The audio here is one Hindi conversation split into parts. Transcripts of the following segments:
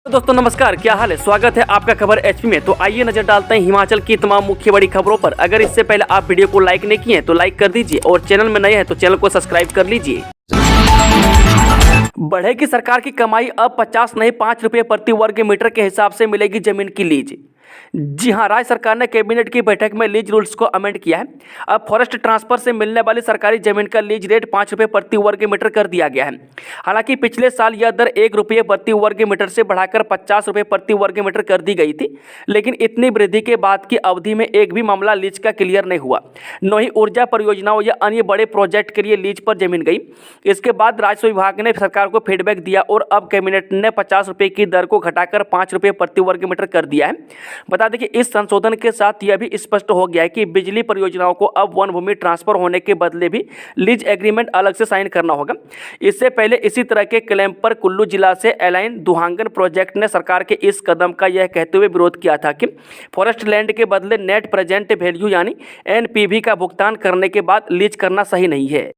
तो दोस्तों नमस्कार, क्या हाल है। स्वागत है आपका खबर एचपी में। तो आइए नजर डालते हैं हिमाचल की तमाम मुख्य बड़ी खबरों पर। अगर इससे पहले आप वीडियो को लाइक नहीं किए हैं तो लाइक कर दीजिए और चैनल में नए हैं तो चैनल को सब्सक्राइब कर लीजिए। बढ़ेगी सरकार की कमाई, अब 50 नहीं 5 रुपये प्रति वर्ग मीटर के हिसाब से मिलेगी जमीन की लीज। जी हां, राज्य सरकार ने कैबिनेट की बैठक में लीज रूल्स को अमेंड किया है। अब फॉरेस्ट ट्रांसफर से मिलने वाली सरकारी जमीन का लीज रेट 5 रुपये प्रति वर्ग मीटर कर दिया गया है। हालांकि पिछले साल यह दर 1 रुपये प्रति वर्ग मीटर से बढ़ाकर 50 रुपये प्रति वर्ग मीटर कर दी गई थी, लेकिन इतनी वृद्धि के बाद की अवधि में एक भी मामला लीज का क्लियर नहीं हुआ। न ही ऊर्जा परियोजनाओं या अन्य बड़े प्रोजेक्ट के लिए लीज पर जमीन गई। इसके बाद राजस्व विभाग ने सरकार को फीडबैक दिया और अब कैबिनेट ने 50 रुपये की दर को घटाकर 5 रुपये प्रति वर्ग मीटर कर दिया है। बता दें कि इस संशोधन के साथ यह भी स्पष्ट हो गया है कि बिजली परियोजनाओं को अब वन भूमि ट्रांसफर होने के बदले भी लीज एग्रीमेंट अलग से साइन करना होगा। इससे पहले इसी तरह के क्लेम पर कुल्लू जिला से एलाइन दुहांगन प्रोजेक्ट ने सरकार के इस कदम का यह कहते हुए विरोध किया था कि फॉरेस्ट लैंड के बदले नेट प्रेजेंट वैल्यू यानी एनपीवी का भुगतान करने के बाद लीज करना सही नहीं है।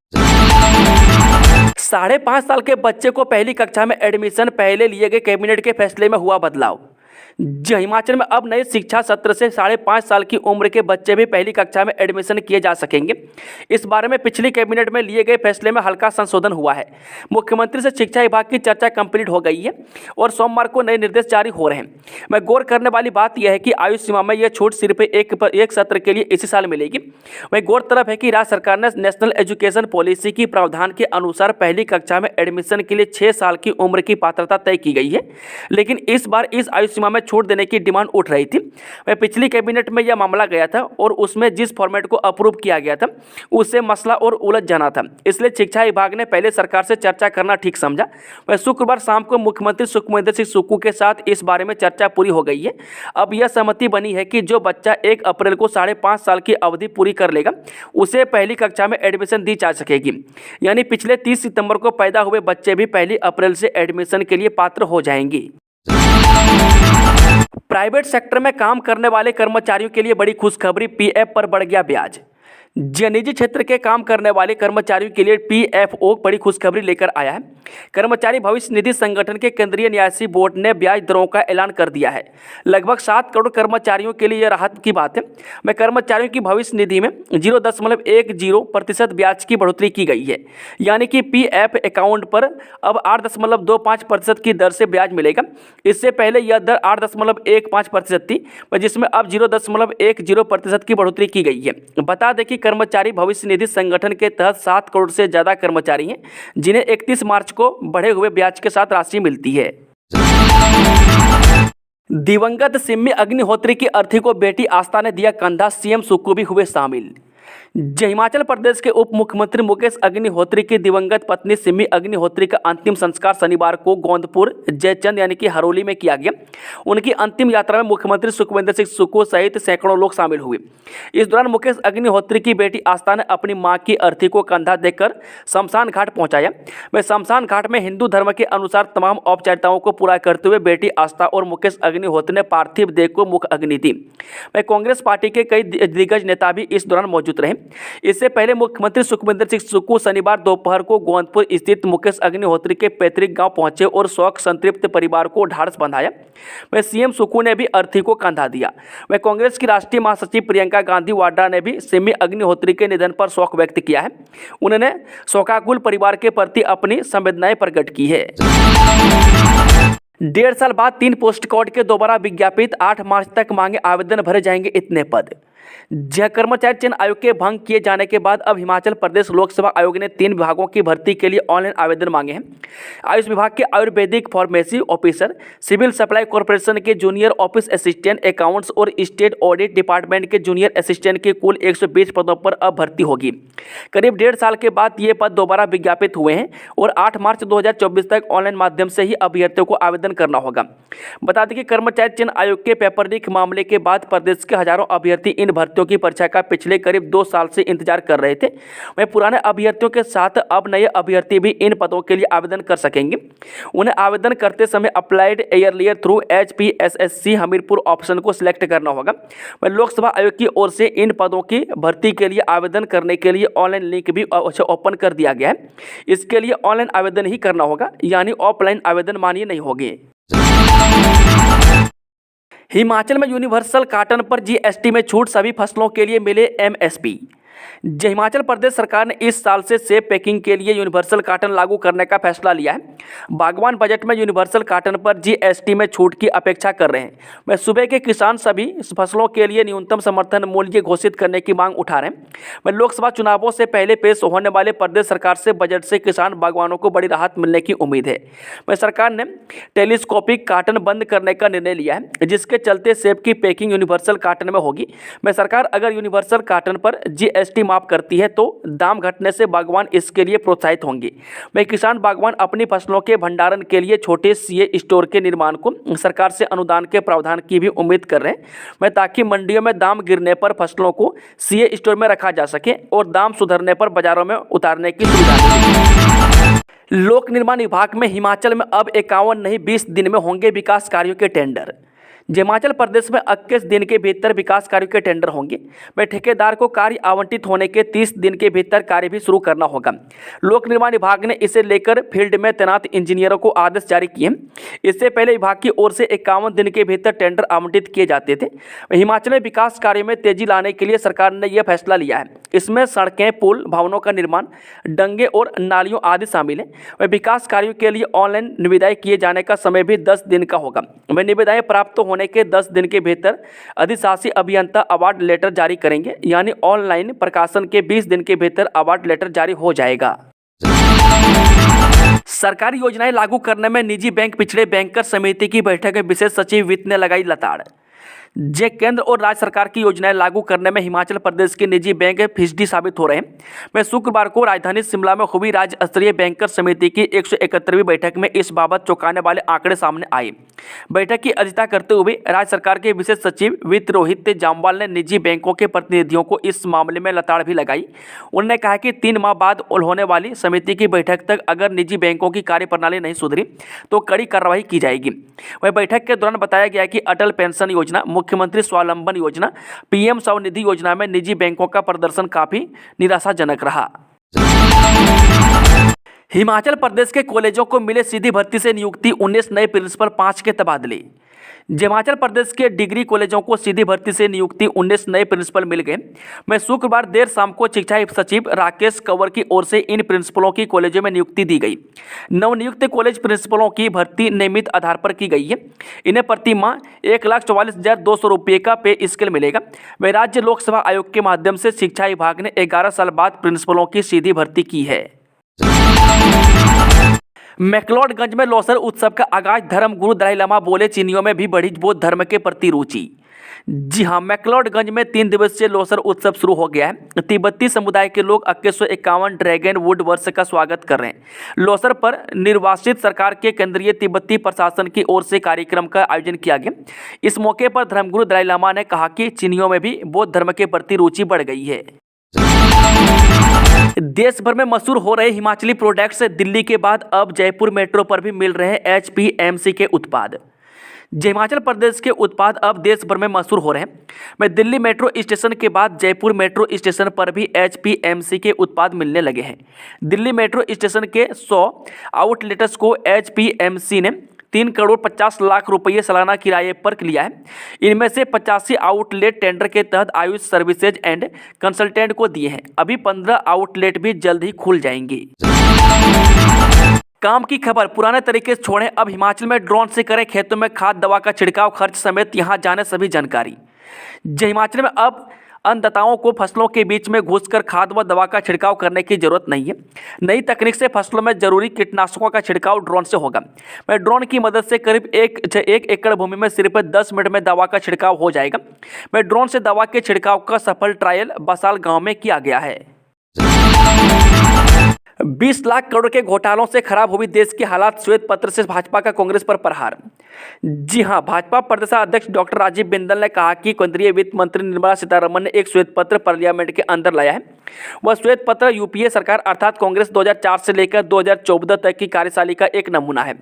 5.5 साल के बच्चे को पहली कक्षा में एडमिशन, पहले लिए गए कैबिनेट के फैसले में हुआ बदलाव। जी, हिमाचल में अब नए शिक्षा सत्र से 5.5 साल की उम्र के बच्चे भी पहली कक्षा में एडमिशन किए जा सकेंगे। इस बारे में पिछली कैबिनेट में लिए गए फैसले में हल्का संशोधन हुआ है। मुख्यमंत्री से शिक्षा विभाग की चर्चा कंप्लीट हो गई है और सोमवार को नए निर्देश जारी हो रहे हैं। मैं गौर करने वाली बात यह है कि आयु सीमा में यह छूट सिर्फ एक सत्र के लिए इसी साल मिलेगी। वही गौरतलब है कि राज्य सरकार ने नेशनल एजुकेशन पॉलिसी की प्रावधान के अनुसार पहली कक्षा में एडमिशन के लिए 6 साल की उम्र की पात्रता तय की गई है, लेकिन इस बार इस आयु सीमा में छूट देने की डिमांड उठ रही थी। वह पिछली कैबिनेट में यह मामला गया था और उसमें जिस फॉर्मेट को अप्रूव किया गया था उससे मसला और उलझ जाना था। इसलिए शिक्षा विभाग ने पहले सरकार से चर्चा करना ठीक समझा। वह शुक्रवार शाम को मुख्यमंत्री सुखविंदर सिंह सुक्खू के साथ इस बारे में चर्चा पूरी हो गई है। अब यह सहमति बनी है कि जो बच्चा 1 अप्रैल को 5.5 साल की अवधि पूरी कर लेगा उसे पहली कक्षा में एडमिशन दी जा सकेगी। यानी पिछले 30 सितंबर को पैदा हुए बच्चे भी 1 अप्रैल से एडमिशन के लिए पात्र हो जाएंगे। प्राइवेट सेक्टर में काम करने वाले कर्मचारियों के लिए बड़ी खुशखबरी, पीएफ पर बढ़ गया ब्याज। निजी क्षेत्र के काम करने वाले कर्मचारियों के लिए पीएफओ बड़ी खुशखबरी लेकर आया है। कर्मचारी भविष्य निधि संगठन के केंद्रीय न्यासी बोर्ड ने ब्याज दरों का ऐलान कर दिया है। लगभग 7 करोड़ कर्मचारियों के लिए यह राहत की बात है। मैं कर्मचारियों की भविष्य निधि में 0.10% ब्याज की बढ़ोतरी की गई है, यानी कि पीएफ अकाउंट पर अब 8.25% की दर से ब्याज मिलेगा। इससे पहले यह दर 8.15% थी, जिसमें अब 0.10% की बढ़ोतरी की गई है। बता दें कि कर्मचारी भविष्य निधि संगठन के तहत 7 करोड़ से ज्यादा कर्मचारी हैं, जिन्हें 31 मार्च को बढ़े हुए ब्याज के साथ राशि मिलती है। दिवंगत सिम्मी अग्निहोत्री की अर्थी को बेटी आस्था ने दिया कंधा, सीएम सुक्खू भी हुए शामिल। हिमाचल प्रदेश के उप मुख्यमंत्री मुकेश अग्निहोत्री की दिवंगत पत्नी सिम्मी अग्निहोत्री का अंतिम संस्कार शनिवार को गोंदपुर जयचंद यानी कि हरोली में किया गया। उनकी अंतिम यात्रा में मुख्यमंत्री सुखविंदर सिंह सुक्खू सहित सैकड़ों लोग शामिल हुए। इस दौरान मुकेश अग्निहोत्री की बेटी आस्था ने अपनी मां की अर्थी को कंधा देकर शमशान घाट पहुंचाया। वह शमशान घाट में हिंदू धर्म के अनुसार तमाम औपचारिकताओं को पूरा करते हुए बेटी आस्था और मुकेश अग्निहोत्री ने पार्थिव देह को मुख अग्नि दी। वह कांग्रेस पार्टी के कई दिग्गज नेता भी इस दौरान मौजूद रहे। इससे पहले मुख्यमंत्री सुखविंदर सिंह सुक्खू शनिवार दोपहर को गोंदपुर स्थित मुकेश अग्निहोत्री के पैतृक गांव पहुंचे और शोक संतृप्त परिवार को ढाढ़स बंधाया। वह सीएम सुक्खू ने भी अर्थी को कंधा दिया। वह कांग्रेस की राष्ट्रीय महासचिव प्रियंका गांधी वाड्रा ने भी सिम्मी अग्निहोत्री के निधन पर शोक व्यक्त किया है। उन्होंने शोकाकुल परिवार के प्रति अपनी संवेदनाएं प्रकट की है। 1.5 साल बाद 3 पोस्ट कोड के दोबारा विज्ञापित, 8 मार्च तक मांगे आवेदन, भरे जाएंगे इतने पद। कर्मचारी चयन आयोग के भंग किए जाने के बाद अब हिमाचल प्रदेश लोकसेवा आयोग ने 3 विभागों की भर्ती के लिए ऑनलाइन आवेदन मांगे हैं। आयुष विभाग के Ayurvedic pharmacy officer, civil supply corporation के जूनियर ऑफिस असिस्टेंट, अकाउंट्स और स्टेट ऑडिट डिपार्टमेंट के जूनियर असिस्टेंट के कुल 120 पदों पर अब भर्ती होगी। करीब 1.5 साल के बाद ये पद दोबारा विज्ञापित हुए हैं और 8 मार्च 2024 तक ऑनलाइन माध्यम से ही अभ्यर्थियों को आवेदन करना होगा। बता दें कि कर्मचारी चयन आयोग के पेपर लीक मामले के बाद प्रदेश के हजारों अभ्यर्थी इन भर्तियों की परीक्षा का पिछले करीब 2 साल से इंतजार कर रहे थे। वहीं पुराने अभ्यर्थियों के साथ अब नए अभ्यर्थी भी इन पदों के लिए आवेदन कर सकेंगे। उन्हें आवेदन करते समय applied earlier through HPSSC Hamirpur option को सिलेक्ट करना होगा। वहीं लोकसभा आयोग की ओर से इन पदों की भर्ती के लिए आवेदन करने के लिए ऑनलाइन लिंक भी ओपन कर दिया गया है। इसके लिए ऑनलाइन आवेदन ही करना होगा, यानी ऑफलाइन आवेदन मान्य नहीं होंगे। हिमाचल में यूनिवर्सल कॉटन पर जीएसटी में छूट, सभी फसलों के लिए मिले एमएसपी। हिमाचल प्रदेश सरकार ने इस साल से सेब पैकिंग के लिए यूनिवर्सल कॉटन लागू करने का फैसला लिया है। बागवान बजट में यूनिवर्सल कॉटन पर जीएसटी में छूट की अपेक्षा कर रहे हैं। वह सूबे के किसान सभी फसलों के लिए न्यूनतम समर्थन मूल्य घोषित करने की मांग उठा रहे हैं। वह लोकसभा चुनावों से पहले पेश होने वाले प्रदेश सरकार से बजट से किसान बागवानों को बड़ी राहत मिलने की उम्मीद है। वह सरकार ने टेलीस्कोपिक कॉटन बंद करने का निर्णय लिया है, जिसके चलते सेब की पैकिंग यूनिवर्सल कॉटन में होगी। वह सरकार अगर यूनिवर्सल कॉटन पर जीएसटी माफ करती है तो दाम घटने से बागवान इसके लिए प्रोत्साहित होंगे। वह किसान बागवान अपनी फसलों के भंडारण के लिए छोटे सीए स्टोर के निर्माण को सरकार से अनुदान के प्रावधान की भी उम्मीद कर रहे हैं। वह ताकि मंडियों में दाम गिरने पर फसलों को सीए स्टोर में रखा जा सके और दाम सुधरने पर बाजारों में उतारने की सुविधा मिले। लोक निर्माण विभाग में हिमाचल में अब 51 नहीं 20 दिन में होंगे विकास कार्यों के टेंडर। हिमाचल प्रदेश में 21 दिन के भीतर विकास कार्यों के टेंडर होंगे। वह ठेकेदार को कार्य आवंटित होने के 30 दिन के भीतर कार्य भी शुरू करना होगा। लोक निर्माण विभाग ने इसे लेकर फील्ड में तैनात इंजीनियरों को आदेश जारी किए। इससे पहले विभाग की ओर से 51 दिन के भीतर टेंडर आवंटित किए जाते थे। हिमाचल में विकास कार्य में तेजी लाने के लिए सरकार ने यह फैसला लिया है। इसमें सड़कें, पुल, भवनों का निर्माण, डंगे और नालियों आदि शामिल हैं। वह विकास कार्यों के लिए ऑनलाइन निविदाएं किए जाने का समय भी 10 दिन का होगा। वह निविदाएं प्राप्त होने के 10 दिन के भीतर अधिशासी अभियंता अवार्ड लेटर जारी करेंगे, यानी ऑनलाइन प्रकाशन के 20 दिन के भीतर अवार्ड लेटर जारी हो जाएगा। सरकारी योजनाएं लागू करने में निजी बैंक पिछड़े, बैंकर समिति की बैठक में विशेष सचिव वित्त ने लगाई लताड़। केंद्र और राज्य सरकार की योजनाएं लागू करने में हिमाचल प्रदेश के निजी बैंक फिसडी साबित हो रहे हैं। मैं शुक्रवार को राजधानी शिमला में हुई राज्य स्तरीय बैंकर समिति की 171वीं बैठक में इस बाबत चौंकाने वाले आंकड़े सामने आए। बैठक की अध्यक्षता करते हुए राज्य सरकार के विशेष सचिव वित्त रोहित जामवाल ने निजी बैंकों के प्रतिनिधियों को इस मामले में लताड़ भी लगाई। उन्होंने कहा कि 3 माह बाद होने वाली समिति की बैठक तक अगर निजी बैंकों की कार्यप्रणाली नहीं सुधरी तो कड़ी कार्रवाई की जाएगी। वह बैठक के दौरान बताया गया कि अटल पेंशन योजना, मुख्यमंत्री स्वावलंबन योजना, पीएम स्वनिधि योजना में निजी बैंकों का प्रदर्शन काफी निराशाजनक रहा। हिमाचल प्रदेश के कॉलेजों को मिले सीधी भर्ती से नियुक्ति, 19 नए प्रिंसिपल, 5 के तबादले। हिमाचल प्रदेश के डिग्री कॉलेजों को सीधी भर्ती से नियुक्ति, 19 नए प्रिंसिपल मिल गए। मैं शुक्रवार देर शाम को शिक्षा सचिव राकेश कंवर की ओर से इन प्रिंसिपलों की कॉलेजों में नियुक्ति दी गई। नवनियुक्त कॉलेज प्रिंसिपलों की भर्ती नियमित आधार पर की गई है। इन्हें प्रति माह 1,44,200 रुपये का पे स्केल मिलेगा। वह राज्य लोक सेवा आयोग के माध्यम से शिक्षा विभाग ने 11 साल बाद प्रिंसिपलों की सीधी भर्ती की है। मैक्लोडगंज में लोसर उत्सव का आगाज, धर्मगुरु दलाई लामा बोले चीनियों में भी बढ़ी बौद्ध धर्म के प्रति रुचि। जी हां, मैक्लोडगंज में 3 दिवसीय लोसर उत्सव शुरू हो गया है। तिब्बती समुदाय के लोग 2151 ड्रैगन वुड वर्ष का स्वागत कर रहे हैं। लोसर पर निर्वासित सरकार के केंद्रीय तिब्बती प्रशासन की ओर से कार्यक्रम का आयोजन किया गया। इस मौके पर धर्मगुरु दलाई लामा ने कहा कि चीनियों में भी बौद्ध धर्म के प्रति रुचि बढ़ गई है। देश भर में मशहूर हो रहे हिमाचली प्रोडक्ट्स, दिल्ली के बाद अब जयपुर मेट्रो पर भी मिल रहे हैं एचपीएमसी के उत्पाद। हिमाचल प्रदेश के उत्पाद अब देश भर में मशहूर हो रहे हैं। मैं दिल्ली मेट्रो स्टेशन के बाद जयपुर मेट्रो स्टेशन पर भी एचपीएमसी के उत्पाद मिलने लगे हैं। दिल्ली मेट्रो स्टेशन के 100 आउटलेट्स को एचपीएमसी ने 3,50,00,000 रुपये सालाना किराए पर लिया है। इनमें से 85 आउटलेट टेंडर के तहत आयुष सर्विसेज एंड कंसल्टेंट को दिए हैं। अभी 15 आउटलेट भी जल्द ही खुल जाएंगे। काम की खबर, पुराने तरीके से छोड़ें, अब हिमाचल में ड्रोन से करें खेतों में खाद दवा का छिड़काव, खर्च समेत यहां जाने सभी जानकारी। हिमाचल में अब अन्नदाताओं को फसलों के बीच में घुसकर खाद व दवा का छिड़काव करने की जरूरत नहीं है। नई तकनीक से फसलों में जरूरी कीटनाशकों का छिड़काव ड्रोन से होगा। वह ड्रोन की मदद से करीब 1 एकड़ भूमि में सिर्फ 10 मिनट में दवा का छिड़काव हो जाएगा। वह ड्रोन से दवा के छिड़काव का सफल ट्रायल बसाल गांव में किया गया है। 20 लाख करोड़ के घोटालों से खराब हुई देश के हालात, श्वेत पत्र से भाजपा का कांग्रेस पर प्रहार। जी हां, भाजपा प्रदेशाध्यक्ष डॉक्टर राजीव बिंदल ने कहा कि केंद्रीय वित्त मंत्री निर्मला सीतारमण ने एक श्वेत पत्र पार्लियामेंट के अंदर लाया है। वह श्वेत पत्र यूपीए सरकार अर्थात कांग्रेस 2004 से लेकर 2014 तक की कार्यशैली का एक नमूना है।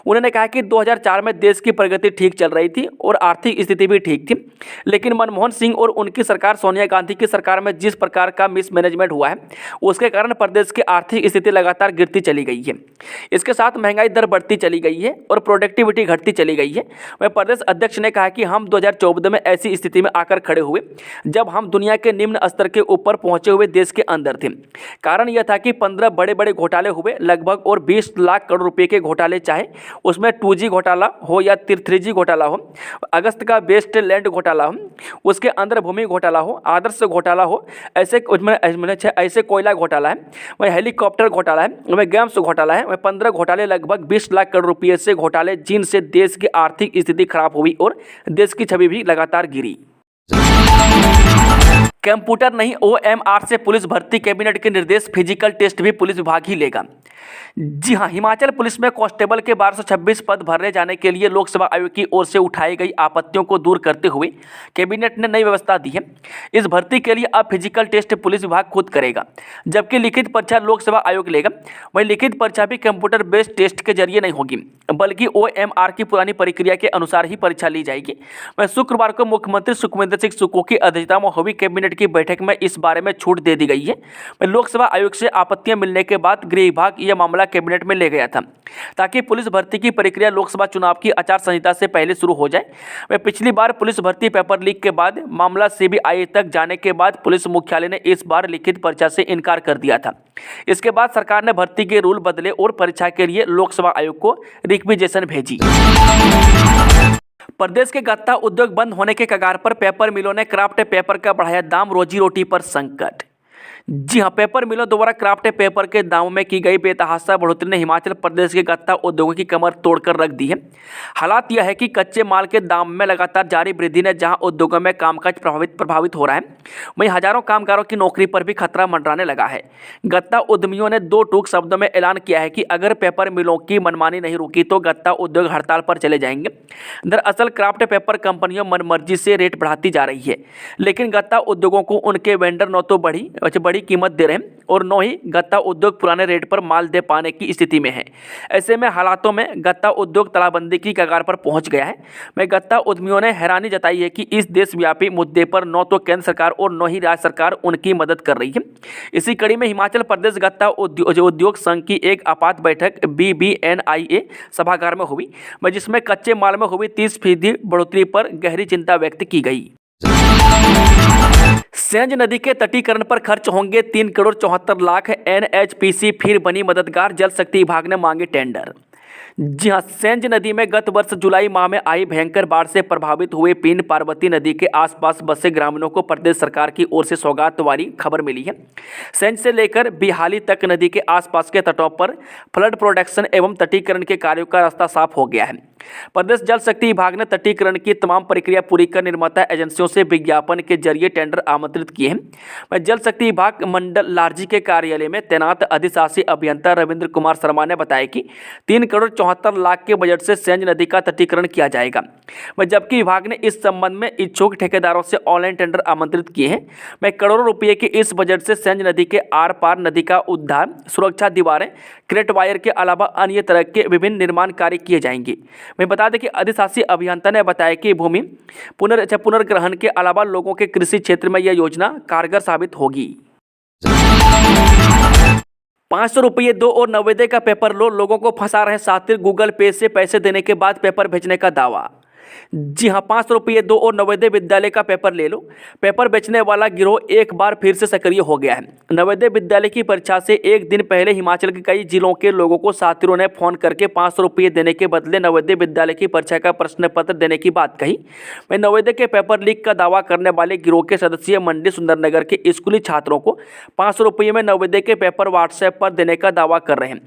उन्होंने कहा कि 2004 में देश की प्रगति ठीक चल रही थी और आर्थिक स्थिति भी ठीक थी, लेकिन मनमोहन सिंह और उनकी सरकार सोनिया गांधी की सरकार में जिस प्रकार का मिसमैनेजमेंट हुआ है उसके कारण प्रदेश की आर्थिक आर्थिक स्थिति लगातार गिरती चली गई है। इसके साथ महंगाई दर बढ़ती चली गई है और प्रोडक्टिविटी घटती चली गई है। वह प्रदेश अध्यक्ष ने कहा कि हम 2014 में ऐसी स्थिति में आकर खड़े हुए जब हम दुनिया के निम्न स्तर के ऊपर पहुंचे हुए देश के अंदर थे। कारण यह था कि 15 बड़े बड़े घोटाले हुए लगभग और 20 लाख करोड़ रुपए के घोटाले, चाहे उसमें 2G घोटाला हो या 3G घोटाला हो, अगस्त का वेस्ट लैंड घोटाला हो, उसके अंदर भूमि घोटाला हो, आदर्श घोटाला हो, ऐसे कोयला घोटाला है, वह हेलीकॉप्टर घोटाला है, वह गेम्स घोटाला है, वह 15 घोटाले लगभग 20 लाख करोड़ रुपये से घोटाले, जिनसे देश की आर्थिक स्थिति खराब हुई और देश की छवि भी लगातार गिरी। कंप्यूटर नहीं OMR से पुलिस भर्ती, कैबिनेट के निर्देश, फिजिकल टेस्ट भी पुलिस विभाग ही लेगा। जी हां, हिमाचल पुलिस में कांस्टेबल के 1226 पद भरने जाने के लिए लोकसेवा आयोग की ओर से उठाई गई आपत्तियों को दूर करते हुए कैबिनेट ने नई व्यवस्था दी है। इस भर्ती के लिए अब फिजिकल टेस्ट पुलिस विभाग खुद करेगा, जबकि लिखित परीक्षा लोकसेवा आयोग लेगा। वहीं लिखित परीक्षा भी कंप्यूटर बेस्ड टेस्ट के जरिए नहीं होगी, बल्कि OMR की पुरानी प्रक्रिया के अनुसार ही परीक्षा ली जाएगी। वहीं शुक्रवार को मुख्यमंत्री सुखविंदर सिंह सुक्खू की अध्यक्षता में हुई कैबिनेट की बैठक में इस बारे में छूट दे दी गई है। लोकसेवा आयोग से आपत्तियां मिलने के बाद गृह विभाग यह मामला कैबिनेट में ले गया था, ताकि पुलिस भर्ती की प्रक्रिया लोकसभा चुनाव की आचार संहिता से पहले शुरू हो जाए। वह पिछली बार पुलिस भर्ती पेपर लीक के बाद मामला CBI तक जाने के बाद पुलिस मुख्यालय ने इस बार लिखित परीक्षा से इनकार कर दिया था। इसके बाद सरकार ने भर्ती के रूल बदले और परीक्षा के लिए लोकसेवा आयोग को रिक्विजिशन भेजी। प्रदेश के गत्ता उद्योग बंद होने के कगार पर, पेपर मिलों ने क्राफ्ट पेपर का बढ़ाया दाम, रोजी रोटी पर संकट। जी हां, पेपर मिलों द्वारा क्राफ्ट पेपर के दामों में की गई बेतहाशा बढ़ोतरी ने हिमाचल प्रदेश के गत्ता उद्योगों की कमर तोड़कर रख दी है। हालात यह है कि कच्चे माल के दाम में लगातार जारी वृद्धि ने जहां उद्योगों में कामकाज प्रभावित हो रहा है, वहीं हजारों कामगारों की नौकरी पर भी खतरा मंडराने लगा है। गत्ता उद्यमियों ने 2 टूक शब्दों में ऐलान किया है कि अगर पेपर मिलों की मनमानी नहीं रुकी तो गत्ता उद्योग हड़ताल पर चले जाएंगे। दरअसल क्राफ्ट पेपर कंपनियों मनमर्जी से रेट बढ़ाती जा रही है, लेकिन गत्ता उद्योगों को उनके वेंडर न तो बड़ी कीमत दे रहे हैं और न ही गत्ता उद्योग पुराने रेट पर माल दे पाने की स्थिति में है। ऐसे में हालातों में गत्ता उद्योग तालाबंदी की कगार पर पहुंच गया है। मैं गत्ता उद्यमियों ने हैरानी जताई है कि इस देशव्यापी मुद्दे पर न तो केंद्र सरकार और न ही राज्य सरकार उनकी मदद कर रही है। इसी कड़ी में हिमाचल प्रदेश गत्ता उद्योग संघ की एक आपात बैठक BBNIA सभागार में हुई, जिसमें कच्चे माल में हुई 30% बढ़ोतरी पर गहरी चिंता व्यक्त की गई। सेंज नदी के तटीकरण पर खर्च होंगे 3 करोड़ 74 लाख, NHPC फिर बनी मददगार, जल शक्ति विभाग ने मांगे टेंडर। जी हां, सेंज नदी में गत वर्ष जुलाई माह में आई भयंकर बाढ़ से प्रभावित हुए पीन पार्वती नदी के आसपास बसे ग्रामीणों को प्रदेश सरकार की ओर से सौगात वाली खबर मिली है। सेंज से लेकर बिहाली तक नदी के आसपास के तटों पर फ्लड प्रोटेक्शन एवं तटीकरण के कार्यों का रास्ता साफ हो गया है। प्रदेश जल शक्ति विभाग ने तटीकरण की तमाम प्रक्रिया पूरी कर निर्माता एजेंसियों से विज्ञापन के जरिए टेंडर आमंत्रित किए हैं। जल शक्ति विभाग मंडल लारजी के कार्यालय में तैनात अधिशासी अभियंता रविंद्र कुमार शर्मा ने बताया कि 3 करोड़ 74 लाख के बजट से सेंज नदी का तटीकरण किया जाएगा। जबकि विभाग ने इस संबंध में इच्छुक ठेकेदारों से ऑनलाइन टेंडर आमंत्रित किए हैं। करोड़ों रुपये के इस बजट से सेंज नदी के आर पार नदी का उद्धार, सुरक्षा दीवारें, क्रेट वायर के अलावा अन्य तरह के विभिन्न निर्माण कार्य किए जाएंगे। मैं बता दें कि अधिशासी अभियंता ने बताया कि भूमि पुनर्ग्रहण के अलावा लोगों के कृषि क्षेत्र में यह योजना कारगर साबित होगी। 500 रुपये दो और नवोदय का पेपर लो, लोगों को फंसा रहे सातिर, गूगल पे से पैसे देने के बाद पेपर भेजने का दावा। जी हां, 500 रुपये दो और नवोदय विद्यालय का पेपर ले लो। पेपर बेचने वाला गिरोह एक बार फिर से सक्रिय हो गया है। नवोदय विद्यालय की परीक्षा से एक दिन पहले हिमाचल के कई जिलों के लोगों को साथियों ने फोन करके 500 रुपये देने के बदले नवोदय विद्यालय की परीक्षा का प्रश्न पत्र देने की बात कही। मैं नवोदय के पेपर लीक का दावा करने वाले गिरोह के सदस्य मंडी सुंदरनगर के स्कूली छात्रों को 500 रुपये में नवोदय के पेपर व्हाट्सएप पर देने का दावा कर रहे हैं।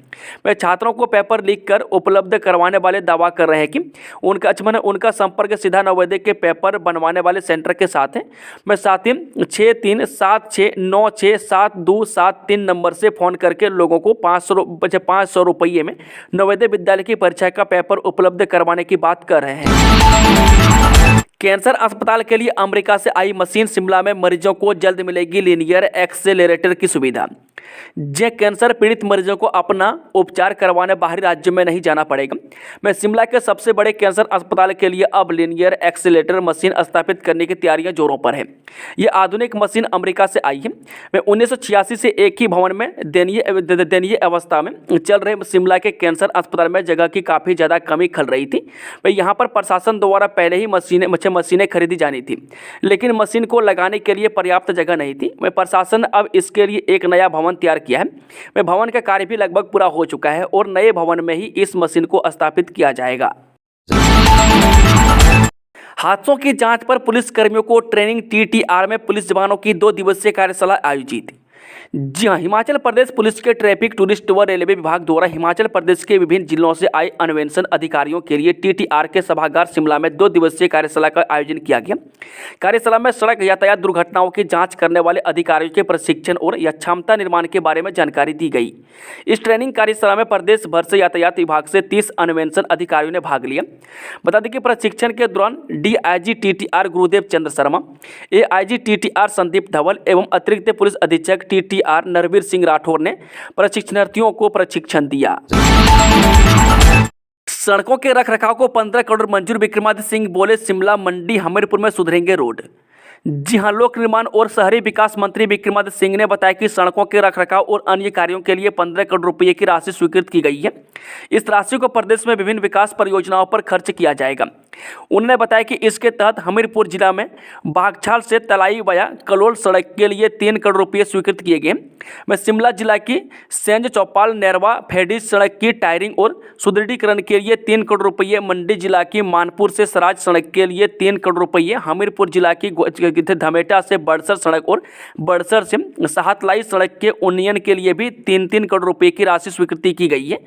मैं छात्रों को पेपर लीक कर उपलब्ध करवाने वाले दावा कर रहे हैं कि उनका संपर्क सीधा नवोदय के पेपर बनवाने वाले सेंटर के साथ है। मैं 6376967273 नंबर से फोन करके लोगों को 500 रुपये में नवोदय विद्यालय की परीक्षा का पेपर उपलब्ध करवाने की बात कर रहे हैं। कैंसर अस्पताल के लिए अमेरिका से आई मशीन, शिमला में मरीजों को जल्द मिलेगी लीनियर एक्सेलेरेटर की सुविधा। जे कैंसर पीड़ित मरीजों को अपना उपचार करवाने बाहरी राज्यों में नहीं जाना पड़ेगा। मैं शिमला के सबसे बड़े कैंसर अस्पताल के लिए अब लीनियर एक्सीलेटर मशीन स्थापित करने की तैयारियां जोरों पर है। ये आधुनिक मशीन अमेरिका से आई है। मैं 1986 से एक ही भवन में दयनीय अवस्था में चल रहे शिमला के कैंसर अस्पताल में जगह की काफ़ी ज़्यादा कमी खल रही थी। मैं यहाँ पर प्रशासन द्वारा पहले ही मशीनें खरीदी जानी थी, लेकिन मशीन को लगाने के लिए पर्याप्त जगह नहीं थी। मैं प्रशासन अब इसके लिए एक नया भवन तैयार किया है। मैं भवन का कार्य भी लगभग पूरा हो चुका है और नए भवन में ही इस मशीन को स्थापित किया जाएगा। हादसों की जांच पर पुलिस कर्मियों को ट्रेनिंग। टीटीआर में पुलिस जवानों की 2 दिवसीय कार्यशाला आयोजित। जी हाँ, हिमाचल प्रदेश पुलिस के ट्रैफिक, टूरिस्ट व रेलवे विभाग द्वारा हिमाचल प्रदेश के विभिन्न जिलों से आए अन्वेषण अधिकारियों के लिए टीटीआर के सभागार शिमला में 2 दिवसीय कार्यशाला का आयोजन किया गया। कार्यशाला में सड़क यातायात दुर्घटनाओं की जांच करने वाले अधिकारियों के प्रशिक्षण और क्षमता निर्माण के बारे में जानकारी दी गई। इस ट्रेनिंग कार्यशाला में प्रदेश भर से यातायात विभाग से 30 अन्वेषण अधिकारियों ने भाग लिया। बता दें कि प्रशिक्षण के दौरान डीआईजी टीटीआर गुरुदेव चंद्र शर्मा, एआईजी टीटीआर संदीप धवल एवं अतिरिक्त पुलिस अधीक्षक टीटीआर नरवीर सिंह राठौर ने प्रशिक्षणार्थियों को प्रशिक्षण दिया। सड़कों के रखरखाव को 15 करोड़ मंजूर। विक्रमादित्य सिंह बोले, शिमला मंडी हमीरपुर में सुधरेंगे रोड। जी हां, लोक निर्माण और शहरी विकास मंत्री विक्रमादित्य सिंह ने बताया कि सड़कों के रखरखाव और अन्य कार्यों के लिए 15 करोड़ रुपये की राशि स्वीकृत की गई है। इस राशि को प्रदेश में विभिन्न विकास परियोजनाओं पर खर्च किया जाएगा। उन्होंने बताया कि इसके तहत हमीरपुर जिला में बागछाल से तलाई वया कलोल सड़क के लिए 3 करोड़ रुपये स्वीकृत किए गए। मैं शिमला जिला की सेंज चौपाल नैरवा फेडी सड़क की टायरिंग और सुदृढ़ीकरण के लिए 3 करोड़ रुपये, मंडी जिला की मानपुर से सराज सड़क के लिए 3 करोड़ रुपये, हमीरपुर जिला की धमेटा से बड़सर सड़क और बड़सर से साहतलाई सड़क के उन्नयन के लिए भी 3-3 करोड़ रुपये की राशि स्वीकृति की गई है।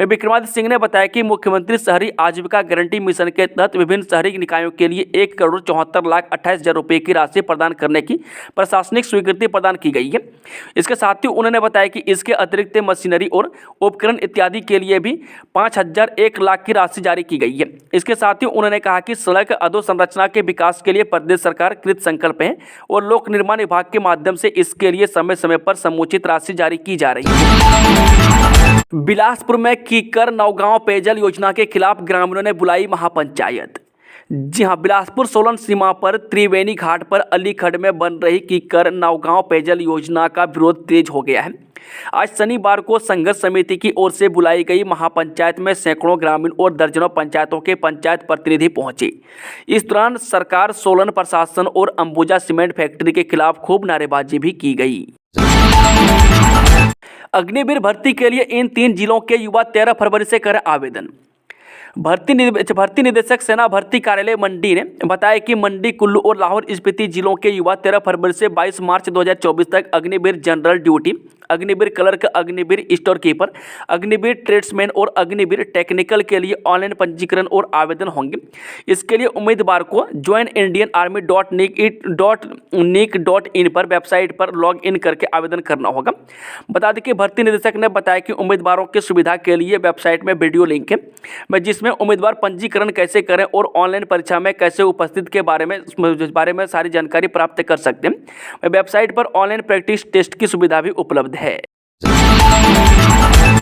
विक्रमादित्य सिंह ने बताया कि मुख्यमंत्री शहरी आजीविका गारंटी मिशन के तहत विभिन्न शहरी निकायों के लिए 1,74,28,000 रुपये की राशि प्रदान करने की प्रशासनिक स्वीकृति प्रदान की गई है। इसके साथ ही उन्होंने बताया कि इसके अतिरिक्त मशीनरी और उपकरण इत्यादि के लिए भी 5,001 लाख की राशि जारी की गई है। इसके साथ ही उन्होंने कहा कि सड़क अधोसंरचना के विकास के लिए प्रदेश सरकार कृत संकल्प है और लोक निर्माण विभाग के माध्यम से इसके लिए समय समय पर समुचित राशि जारी की जा रही है। बिलासपुर में कीकर नौगांव पेयजल योजना के खिलाफ ग्रामीणों ने बुलाई महापंचायत। जी हां, बिलासपुर सोलन सीमा पर त्रिवेणी घाट पर अलीखड़ में बन रही कीकर नौगांव पेयजल योजना का विरोध तेज हो गया है। आज शनिवार को संघर्ष समिति की ओर से बुलाई गई महापंचायत में सैकड़ों ग्रामीण और दर्जनों पंचायतों के पंचायत प्रतिनिधि पहुंचे। इस दौरान सरकार, सोलन प्रशासन और अंबुजा सीमेंट फैक्ट्री के खिलाफ खूब नारेबाजी भी की गई। अग्निवीर भर्ती के लिए इन 3 जिलों के युवा 13 फरवरी से करें आवेदन। भर्ती निदेशक सेना भर्ती कार्यालय मंडी ने बताया कि मंडी, कुल्लू और लाहौर स्पीति जिलों के युवा 13 फरवरी से 22 मार्च 2024 तक Agniveer general duty, Agniveer clerk, Agniveer store keeper, Agniveer tradesman और अग्निवीर टेक्निकल के लिए ऑनलाइन पंजीकरण और आवेदन होंगे। इसके लिए उम्मीदवार को joinindianarmy.nic.in पर वेबसाइट पर लॉग इन करके आवेदन करना होगा। बता दें कि भर्ती निदेशक ने बताया कि उम्मीदवारों की सुविधा के लिए वेबसाइट में वीडियो लिंक है, जिसमें उम्मीदवार पंजीकरण कैसे करें और ऑनलाइन परीक्षा में कैसे उपस्थित के बारे में सारी जानकारी प्राप्त कर सकते हैं। वेबसाइट पर ऑनलाइन प्रैक्टिस टेस्ट की सुविधा भी उपलब्ध है।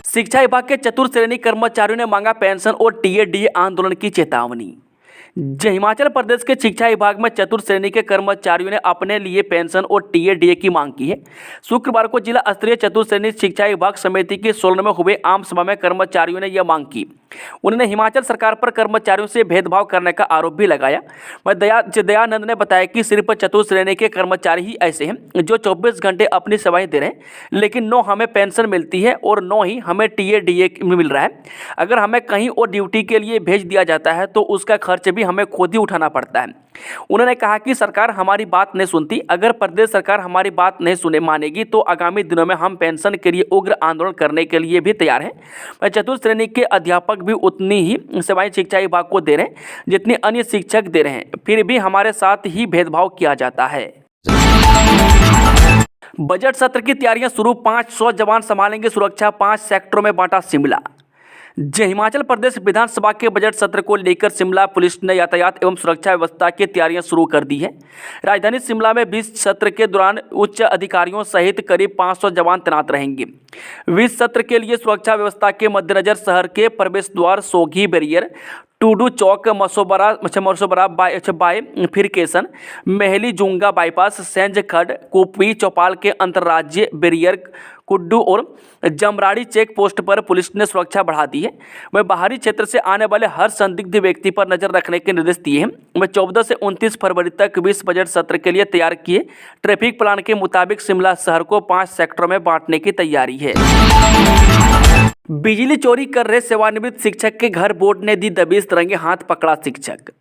शिक्षा विभाग के चतुर्थ श्रेणी कर्मचारियों ने मांगा पेंशन और टीए-डीए आंदोलन की चेतावनी। हिमाचल प्रदेश के शिक्षा विभाग में चतुर्थ श्रेणी के कर्मचारियों ने अपने लिए पेंशन और टीए-डीए की मांग की है। शुक्रवार को जिला स्तरीय चतुर्थ श्रेणी शिक्षा विभाग समिति की सोलन में हुए आम सभा में कर्मचारियों ने यह मांग की। उन्होंने हिमाचल सरकार पर कर्मचारियों से भेदभाव करने का आरोप भी लगाया। दयानंद ने बताया कि सिर्फ चतुर्थ श्रेणी के कर्मचारी ही ऐसे हैं जो 24 घंटे अपनी सेवाएं दे रहे हैं, लेकिन न हमें पेंशन मिलती है और न ही हमें टीए-डीए मिल रहा है। अगर हमें कहीं और ड्यूटी के लिए भेज दिया जाता है तो उसका खर्च भी हमें खुद ही उठाना पड़ता है। उन्होंने कहा कि सरकार हमारी बात नहीं सुनती। अगर प्रदेश सरकार हमारी बात नहीं मानेगी तो आगामी दिनों में हम पेंशन के लिए उग्र आंदोलन करने के लिए भी तैयार हैं। चतुर्थ श्रेणी के अध्यापक भी उतनी ही सेवाएं शिक्षा विभाग को दे रहे हैं जितनी अन्य शिक्षक दे रहे हैं, फिर भी हमारे साथ ही भेदभाव किया जाता है। बजट सत्र की तैयारियां शुरू। 500 जवान संभालेंगे सुरक्षा। 5 सेक्टरों में बांटा शिमला। हिमाचल प्रदेश विधानसभा के बजट सत्र को लेकर शिमला पुलिस ने यातायात एवं सुरक्षा व्यवस्था की तैयारियां शुरू कर दी है। राजधानी शिमला में 20 सत्र के दौरान उच्च अधिकारियों सहित करीब 500 जवान तैनात रहेंगे। 20 सत्र के लिए सुरक्षा व्यवस्था के मद्देनजर शहर के प्रवेश द्वार, सोगी बैरियर, टूडू चौक, मसोबरा बाइफिरकेशन, मेहली जुंगा बाईपास, सेंज खड, कुपवी चौपाल के अंतर्राज्यीय बैरियर, कुड्डू और जमराड़ी चेक पोस्ट पर पुलिस ने सुरक्षा बढ़ा दी है। वह बाहरी क्षेत्र से आने वाले हर संदिग्ध व्यक्ति पर नजर रखने के निर्देश दिए हैं। वह 14 से 29 फरवरी तक 20 बजट सत्र के लिए तैयार किए ट्रैफिक प्लान के मुताबिक शिमला शहर को 5 सेक्टरों में बांटने की तैयारी है। बिजली चोरी कर रहे सेवानिवृत्त शिक्षक के घर बोर्ड ने दी दबिश, रंगे हाथ पकड़ा शिक्षक।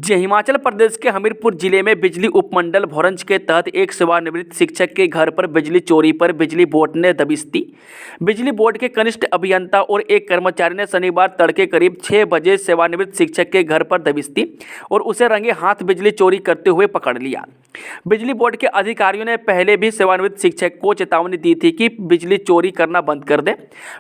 हिमाचल प्रदेश के हमीरपुर जिले में बिजली उपमंडल भोरंज के तहत एक सेवानिवृत्त शिक्षक के घर पर बिजली चोरी पर बिजली बोर्ड ने दबिश दी। बिजली बोर्ड के कनिष्ठ अभियंता और एक कर्मचारी ने शनिवार तड़के करीब 6 बजे सेवानिवृत्त शिक्षक के घर पर दबिश दी और उसे रंगे हाथ बिजली चोरी करते हुए पकड़ लिया। बिजली बोर्ड के अधिकारियों ने पहले भी सेवानिवृत्त शिक्षक को चेतावनी दी थी कि बिजली चोरी करना बंद कर दें।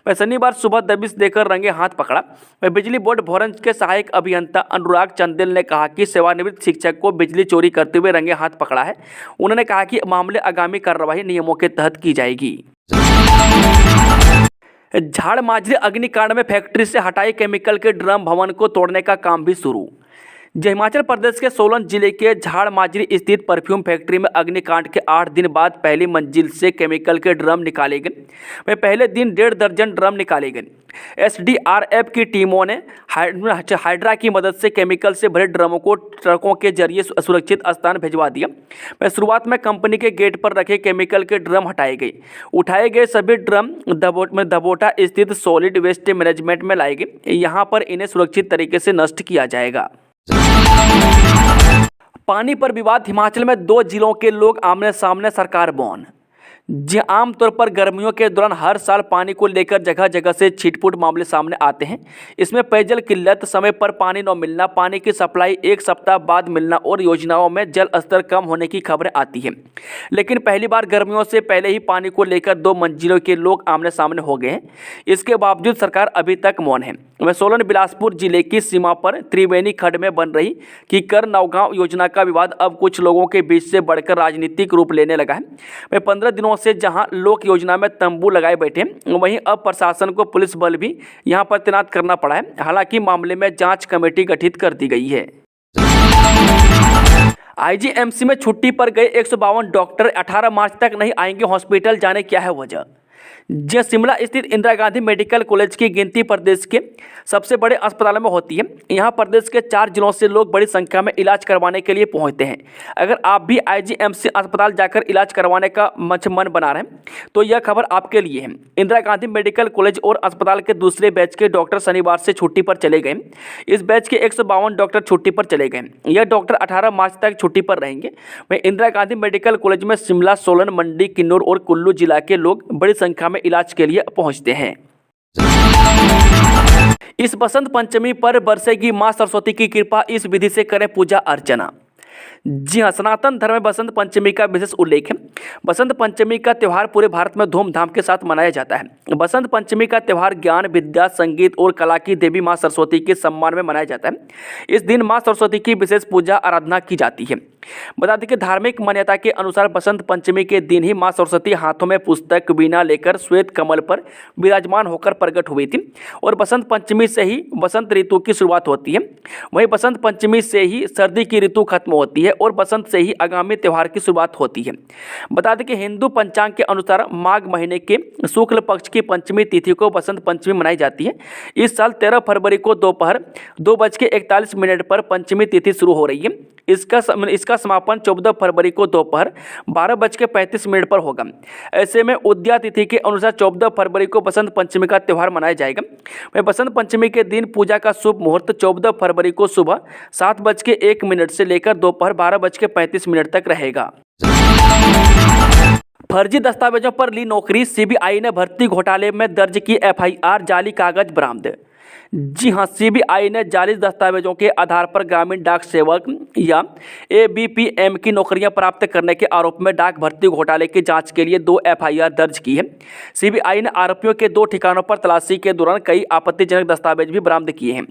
वह शनिवार सुबह दबिश देकर रंगे हाथ पकड़ा। वह बिजली बोर्ड भोरंज के सहायक अभियंता अनुराग चंदेल ने कहा कि सेवानिवृत्त शिक्षक को बिजली चोरी करते हुए रंगे हाथ पकड़ा है। उन्होंने कहा कि मामले आगामी कार्रवाई नियमों के तहत की जाएगी। झाड़ माजरी अग्निकांड में फैक्ट्री से हटाए केमिकल के ड्रम भवन को तोड़ने का काम भी शुरू। हिमाचल प्रदेश के सोलन जिले के झाड़ माजरी स्थित परफ्यूम फैक्ट्री में अग्निकांड के 8 दिन बाद पहली मंजिल से केमिकल के ड्रम निकाले गए। वह पहले दिन 1.5 दर्जन ड्रम निकाले गए। एसडीआरएफ की टीमों ने हाइड्रा की मदद से केमिकल से भरे ड्रमों को ट्रकों के जरिए सुरक्षित स्थान भिजवा दिया। वह शुरुआत में कंपनी के गेट पर रखे केमिकल के ड्रम हटाए गए। उठाए गए सभी ड्रम दबोटा स्थित सॉलिड वेस्ट मैनेजमेंट में लाए गए। यहाँ पर इन्हें सुरक्षित तरीके से नष्ट किया जाएगा। पानी पर विवाद, हिमाचल में 2 जिलों के लोग आमने सामने, सरकार बौन। जी, आमतौर पर गर्मियों के दौरान हर साल पानी को लेकर जगह जगह से छिटपुट मामले सामने आते हैं। इसमें पेयजल किल्लत, समय पर पानी न मिलना, पानी की सप्लाई 1 सप्ताह बाद मिलना और योजनाओं में जल स्तर कम होने की खबरें आती हैं। लेकिन पहली बार गर्मियों से पहले ही पानी को लेकर 2 मंजिलों के लोग आमने सामने हो गए हैं। इसके बावजूद सरकार अभी तक मौन है। वह सोलन बिलासपुर जिले की सीमा पर त्रिवेणी खड्ड में बन रही कीकर नौगांव योजना का विवाद अब कुछ लोगों के बीच से बढ़कर राजनीतिक रूप लेने लगा है। वह 15 दिनों से जहां लोग योजना में तंबू लगाए बैठे, वहीं अब प्रशासन को पुलिस बल भी यहां पर तैनात करना पड़ा है। हालांकि मामले में जांच कमेटी गठित कर दी गई है। आईजीएमसी में छुट्टी पर गए 152 डॉक्टर 18 मार्च तक नहीं आएंगे हॉस्पिटल, जाने क्या है वजह। जो शिमला स्थित इंदिरा गांधी मेडिकल कॉलेज की गिनती प्रदेश के सबसे बड़े अस्पतालों में होती है। यहां प्रदेश के 4 जिलों से लोग बड़ी संख्या में इलाज करवाने के लिए पहुंचते हैं। अगर आप भी आईजीएमसी अस्पताल जाकर इलाज करवाने का मन बना रहे हैं तो यह खबर आपके लिए है। इंदिरा गांधी मेडिकल कॉलेज और अस्पताल के दूसरे बैच के डॉक्टर शनिवार से छुट्टी पर चले गए। इस बैच के 152 डॉक्टर छुट्टी पर चले गए। यह डॉक्टर 18 मार्च तक छुट्टी पर रहेंगे। वहीं इंदिरा गांधी मेडिकल कॉलेज में शिमला, सोलन, मंडी, किन्नौर और कुल्लू जिला के लोग बड़ी संख्या में इलाज के लिए पहुंचते हैं। इस बसंत पंचमी पर बरसेगी मां सरस्वती की कृपा, इस विधि से करें पूजा अर्चना। जी हाँ, सनातन धर्म में बसंत पंचमी का विशेष उल्लेख है। बसंत पंचमी का त्यौहार पूरे भारत में धूमधाम के साथ मनाया जाता है। बसंत पंचमी का त्यौहार ज्ञान, विद्या, संगीत और कला की देवी मां सरस्वती के सम्मान में मनाया जाता है। इस दिन मां सरस्वती की विशेष पूजा आराधना की जाती है। बता दें कि धार्मिक मान्यता के अनुसार बसंत पंचमी के दिन ही मां सरस्वती हाथों में पुस्तक, वीणा लेकर श्वेत कमल पर विराजमान होकर प्रकट हुई थी और बसंत पंचमी से ही बसंत ऋतु की शुरुआत होती है। वहीं बसंत पंचमी से ही सर्दी की ऋतु खत्म होती है और बसंत से ही आगामी त्यौहार की शुरुआत होती है। बता दें कि हिंदू पंचांग के अनुसार माघ महीने के शुक्ल पक्ष की पंचमी तिथि को बसंत पंचमी मनाई जाती है। इस साल 13 फरवरी को दोपहर 2:41 पर पंचमी तिथि शुरू हो रही है। इसका समापन 14 फरवरी को दोपहर 12:35 पर होगा। ऐसे में उदया तिथि के अनुसार 14 फरवरी को बसंत पंचमी का त्यौहार मनाया जाएगा। वह बसंत पंचमी के दिन पूजा का शुभ मुहूर्त 14 फरवरी को सुबह 7:01 से लेकर दोपहर 12:35 तक रहेगा। फर्जी दस्तावेजों पर ली नौकरी, सीबीआई ने भर्ती घोटाले में दर्ज की एफआईआर, जाली कागज बरामद। जी हाँ, सीबीआई ने जाली दस्तावेजों के आधार पर ग्रामीण डाक सेवक या एबीपीएम की नौकरियां प्राप्त करने के आरोप में डाक भर्ती घोटाले की जांच के लिए 2 एफआईआर दर्ज की है। सीबीआई ने आरोपियों के 2 ठिकानों पर तलाशी के दौरान कई आपत्तिजनक दस्तावेज भी बरामद किए हैं।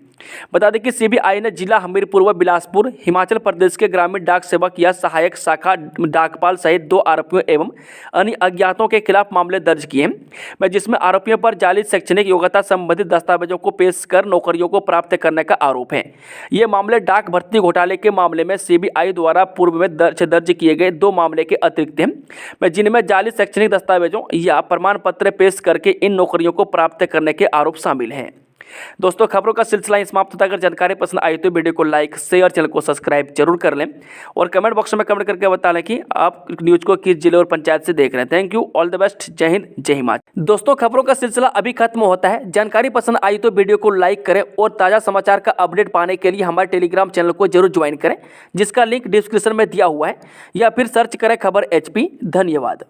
बता दें कि सीबीआई ने जिला हमीरपुर व बिलासपुर हिमाचल प्रदेश के ग्रामीण डाक सेवक या सहायक शाखा डाकपाल सहित 2 आरोपियों एवं अन्य अज्ञातों के खिलाफ मामले दर्ज किए हैं, जिसमें आरोपियों पर जाली शैक्षणिक योग्यता संबंधित दस्तावेजों को पेश कर नौकरियों को प्राप्त करने का आरोप है। ये मामले डाक भर्ती घोटाले के मामले में सीबीआई द्वारा पूर्व में दर्ज किए गए 2 मामले के अतिरिक्त हैं, जिनमें जाली शैक्षणिक दस्तावेजों या प्रमाण पत्र पेश करके इन नौकरियों को प्राप्त करने के आरोप शामिल हैं। दोस्तों, खबरों का सिलसिला ही समाप्त होता है। अगर जानकारी पसंद आई तो वीडियो को लाइक, शेयर, चैनल को सब्सक्राइब जरूर कर लें और कमेंट बॉक्स में कमेंट करके बता लें कि आप न्यूज़ को किस जिले और पंचायत से देख रहे हैं। Thank you, all the best, जय हिंद, जय हिमाचल। दोस्तों, खबरों का सिलसिला अभी खत्म होता है। जानकारी पसंद आई तो वीडियो को लाइक करें और ताज़ा समाचार का अपडेट पाने के लिए हमारे टेलीग्राम चैनल को जरूर ज्वाइन करें, जिसका लिंक डिस्क्रिप्शन में दिया हुआ है, या फिर सर्च करें खबर HP। धन्यवाद।